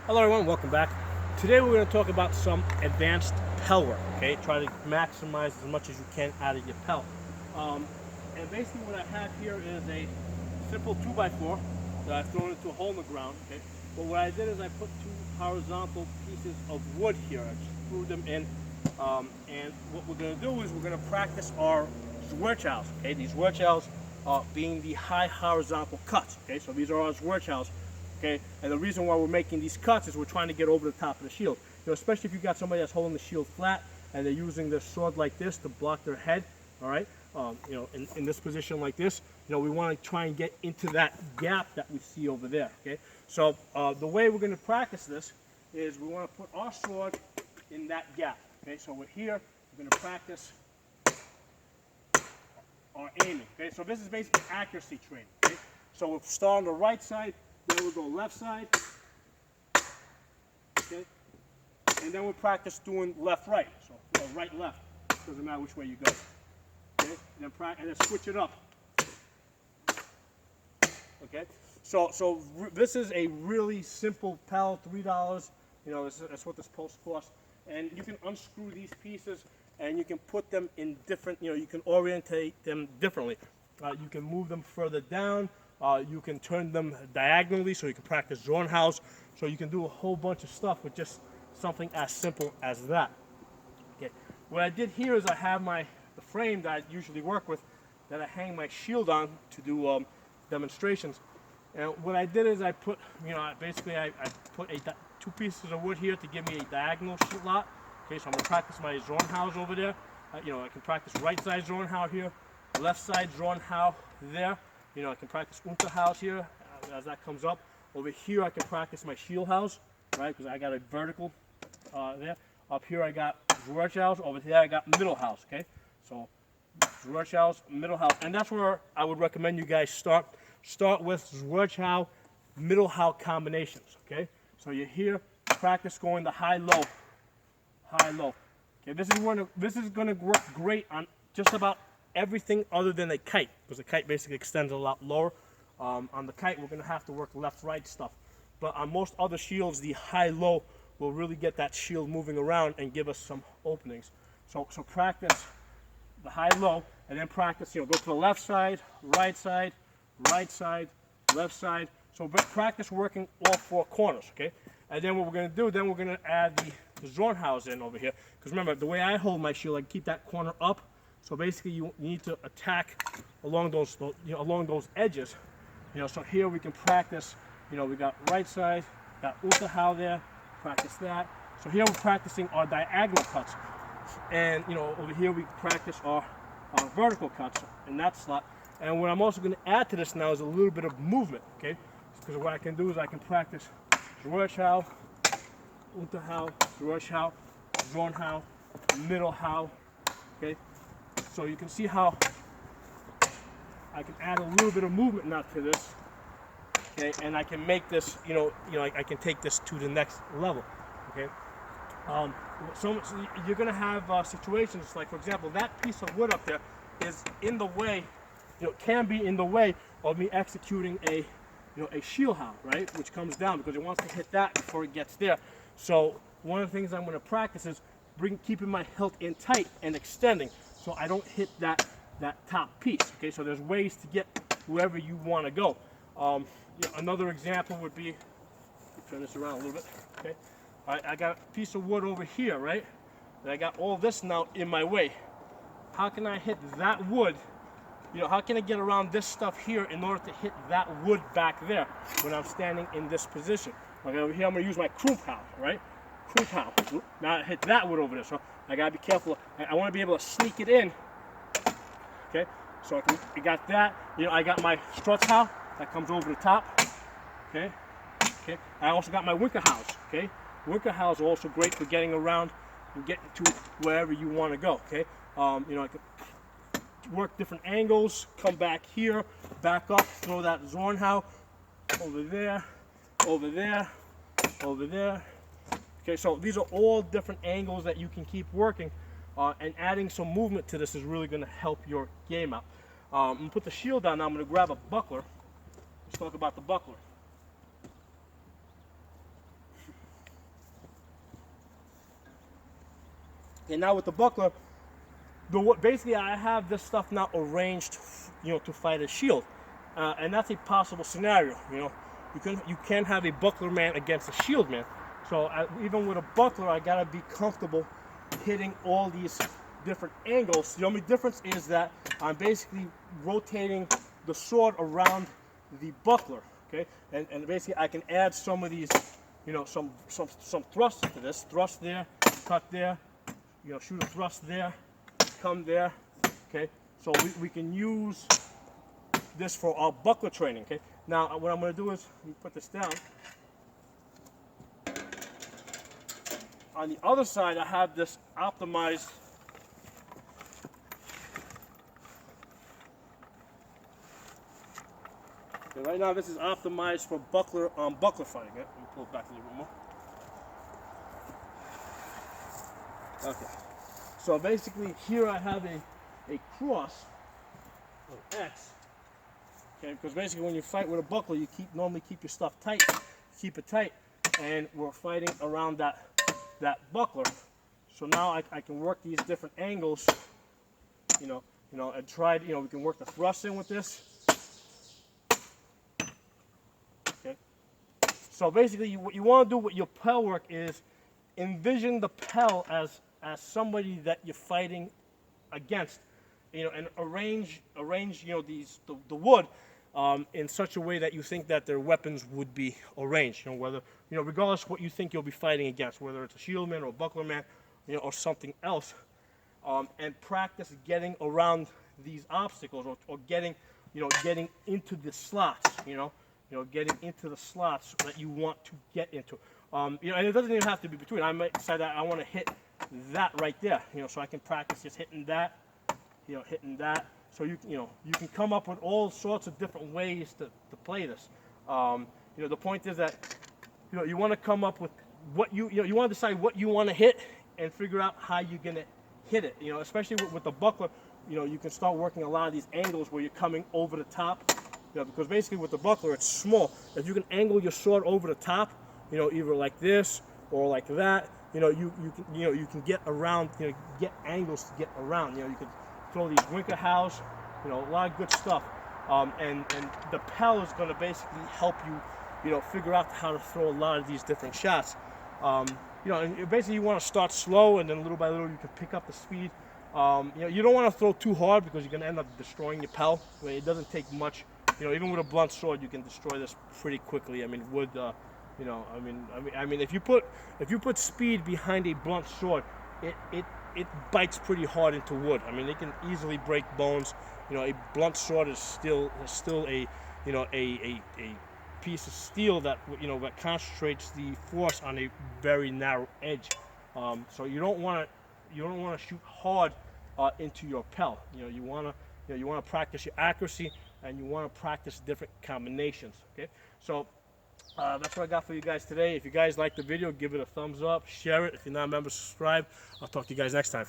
Hello everyone, welcome back. Today we're going to talk about some advanced Pell work, okay? Try to maximize as much as you can out of your Pell. And basically what I have here is a simple 2x4 that I've thrown into a hole in the ground, okay? But what I did is I put two horizontal pieces of wood here. I screwed them in. And what we're going to do is we're going to practice our Zwirchows, okay? These Zwirchows being the high horizontal cuts, okay? So these are our Zwirchows. Okay, and the reason why we're making these cuts is we're trying to get over the top of the shield. You know, especially if you got somebody that's holding the shield flat and they're using their sword like this to block their head. All right, you know, in this position like this, you know, we want to try and get into that gap that we see over there. Okay, so the way we're going to practice this is we want to put our sword in that gap. Okay, so we're here. We're going to practice our aiming. Okay, so this is basically accuracy training. Okay, so we'll start on the right side. Then we'll go left side, okay, and then we'll practice doing left-right, so right-left, doesn't matter which way you go, okay, and then switch it up, okay. So this is a really simple Pell, $3, you know, that's what this post costs, and you can unscrew these pieces and you can put them in different, you know, you can orientate them differently. You can move them further down. You can turn them diagonally, so you can practice Zornhaus. So you can do a whole bunch of stuff with just something as simple as that. Okay. What I did here is I have the frame that I usually work with, that I hang my shield on to do demonstrations. And what I did is I put, you know, basically I put two pieces of wood here to give me a diagonal slot. Okay, so I'm going to practice my Zornhaus over there. You know, I can practice right side Zornhau here, left side Zornhau there. You know, I can practice Unterhaus here as that comes up. Over here, I can practice my Shieldhaus, right? Because I got a vertical there. Up here, I got Zwirchows. Over there, I got Mittelhaus, okay? So, Zwirchows, Mittelhaus. And that's where I would recommend you guys start. Start with Zwirchow, Mittelhaus combinations, okay? So you're here, practice going the high-low, high-low. Okay, this is going to work great on just about everything other than a kite, because the kite basically extends a lot lower. On the kite, we're going to have to work left-right stuff. But on most other shields, the high-low will really get that shield moving around and give us some openings. So practice the high-low, and then practice, you know, go to the left side, right side, left side. So practice working all four corners, okay? And then what we're going to do, then we're going to add the Zornhaus in over here. Because remember, the way I hold my shield, I keep that corner up. So basically, you need to attack along those, you know, along those edges. You know, so here we can practice. You know, we got right side, got Unterhau there. Practice that. So here we're practicing our diagonal cuts, and you know, over here we practice our vertical cuts in that slot. And what I'm also going to add to this now is a little bit of movement. Okay, because what I can do is I can practice Zwirchow, Unterhau, Zwirchow, Zornhau, Mittelhau. Okay. So you can see how I can add a little bit of movement now to this, okay, and I can make this, you know, I can take this to the next level, okay. So you're going to have situations like, for example, that piece of wood up there is in the way, you know, can be in the way of me executing a Shieldhau, right, which comes down because it wants to hit that before it gets there. So one of the things I'm going to practice is keeping my hilt in tight and extending, so I don't hit that top piece. Okay, so there's ways to get wherever you want to go. You know, another example would be, turn this around a little bit. Okay, I got a piece of wood over here, right? And I got all this now in my way. How can I hit that wood? You know, how can I get around this stuff here in order to hit that wood back there when I'm standing in this position? Okay, over here I'm going to use my Krumpau, right? Krumpau. Now I hit that wood over there, so I gotta be careful. I want to be able to sneak it in. Okay, so I got that. You know, I got my Strutzhau that comes over the top. Okay, okay. I also got my Winkerhaus. Okay, Winkerhaus are also great for getting around and getting to wherever you want to go. Okay, you know, I could work different angles. Come back here, back up, throw that Zornhau over there, over there, over there. Okay, so these are all different angles that you can keep working, and adding some movement to this is really going to help your game out. I'm going to put the shield down now. I'm going to grab a buckler. Let's talk about the buckler. Okay, now with the buckler, basically I have this stuff now arranged, you know, to fight a shield, and that's a possible scenario. You know, you can have a buckler man against a shield man. So even with a buckler, I gotta be comfortable hitting all these different angles. The only difference is that I'm basically rotating the sword around the buckler. Okay, and basically I can add some of these, you know, some thrust into this. Thrust there, cut there, you know, shoot a thrust there, come there. Okay, so we can use this for our buckler training. Okay, now what I'm going to do is let me put this down. On the other side, I have this optimized. Okay, right now, this is optimized for buckler fighting. Okay? Let me pull it back a little bit more. Okay. So basically, here I have a cross, an X. Okay, because basically when you fight with a buckler, you normally keep your stuff tight, keep it tight, and we're fighting around that buckler. So now I can work these different angles, you know, and try, you know, we can work the thrust in with this. Okay. So basically, what you want to do with your Pell work is envision the Pell as somebody that you're fighting against, you know, and arrange you know the wood in such a way that you think that their weapons would be arranged. You know, whether, you know, regardless of what you think you'll be fighting against, whether it's a shield man or a buckler man, you know, or something else, and practice getting around these obstacles, or getting into the slots, you know, getting into the slots that you want to get into. You know, and it doesn't even have to be between. I might decide that I want to hit that right there, you know, so I can practice just hitting that, you know, hitting that. So you can come up with all sorts of different ways to play this. You know, the point is that, you know, you want to come up with what you want to decide what you want to hit and figure out how you're gonna hit it. You know, especially with the buckler, you know, you can start working a lot of these angles where you're coming over the top. You know, because basically with the buckler it's small. If you can angle your sword over the top, you know, either like this or like that, you know, you can get around, you know, get angles to get around. You know, you can throw these Winker House, you know, a lot of good stuff. And the Pell is going to basically help you, you know, figure out how to throw a lot of these different shots. You know, and basically you want to start slow, and then little by little you can pick up the speed. You know, you don't want to throw too hard because you're going to end up destroying your Pell. I mean, it doesn't take much. You know, even with a blunt sword, you can destroy this pretty quickly. I mean, wood. You know, I mean, if you put speed behind a blunt sword, it bites pretty hard into wood. I mean, it can easily break bones. You know, a blunt sword is still a, you know, a piece of steel that, you know, that concentrates the force on a very narrow edge. So you don't want to shoot hard into your Pell. You know, you want to practice your accuracy, and you want to practice different combinations. Okay, so. That's what I got for you guys today. If you guys like the video, give it a thumbs up, share it. If you're not a member, subscribe. I'll talk to you guys next time.